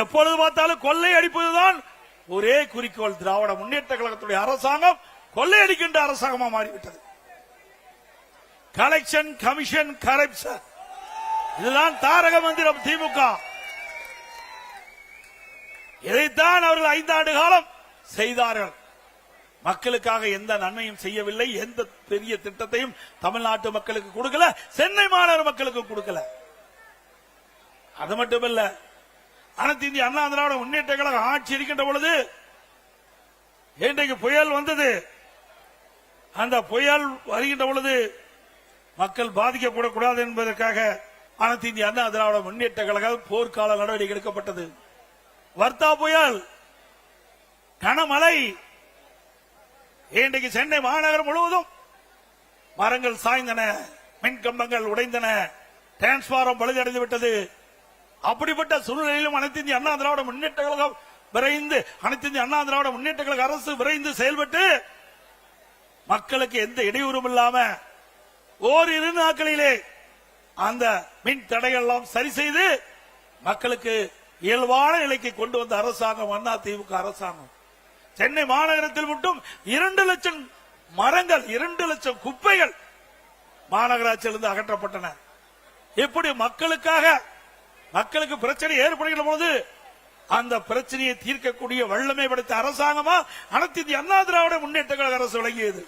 எப்பொழுது பார்த்தாலும் கொள்ளை அடிப்பதுதான் ஒரே குறிக்கோள். திராவிட முன்னேற்ற கழகத்துடைய அரசாங்கம் கொள்ளையடிக்கின்ற அரசாங்கமா மாறிவிட்டது. கலெக்ஷன், கமிஷன், கரப்ஷன், இதுதான் தாரக மந்திரம் திமுக. இதைத்தான் அவர்கள் 5 ஆண்டு காலம் செய்தார்கள். மக்களுக்காக எந்த நன்மையும் செய்யவில்லை. எந்த பெரிய திட்டத்தையும் தமிழ்நாட்டு மக்களுக்கு கொடுக்கல, சென்னை மாநகர மக்களுக்கு கொடுக்கல. அது மட்டுமல்ல, அனைத்து இந்திய அண்ணா திராவிட முன்னேற்ற கழகம் ஆட்சி இருக்கின்ற பொழுது இன்றைக்கு புயல் வந்தது. அந்த புயல் வருகின்ற பொழுது மக்கள் பாதிக்கப்படக்கூடாது என்பதற்காக அனைத்து இந்திய அண்ணா திராவிட முன்னேற்ற கழகம் போர்க்கால நடவடிக்கை எடுக்கப்பட்டது. வர்த்தா புயல், கனமழை, இன்றைக்கு சென்னை மாநகரம் முழுவதும் மரங்கள் சாய்ந்தன, மின் கம்பங்கள் உடைந்தன, டிரான்ஸ்பாரம் பழுதடைந்து விட்டது. அப்படிப்பட்ட சூழ்நிலையிலும் அனைத்து இந்திய அண்ணா திராவிட முன்னேற்ற கழகம் விரைந்து, அனைத்து இந்திய அண்ணா திராவிட முன்னேற்ற கழக அரசு விரைந்து செயல்பட்டு மக்களுக்கு எந்த இடையூறும் இல்லாம ஓரிரு நாட்களிலே அந்த மின் தடைகள் எல்லாம் சரி செய்து மக்களுக்கு இயல்பான நிலைக்கு கொண்டு வந்த அரசாங்கம் அண்ணா திமுக அரசாங்கம். சென்னை மாநகரத்தில் மட்டும் 2 லட்சம் மரங்கள், 2 லட்சம் குப்பைகள் மாநகராட்சியிலிருந்து அகற்றப்பட்டன. இப்படி மக்களுக்கு பிரச்சனை ஏற்படுகிற போது அந்த பிரச்சனையை தீர்க்கக்கூடிய வல்லமை படைத்த அரசாங்கமா அனைத்து இந்திய அண்ணா திராவிட முன்னேற்ற கழக அரசு விளங்கியது.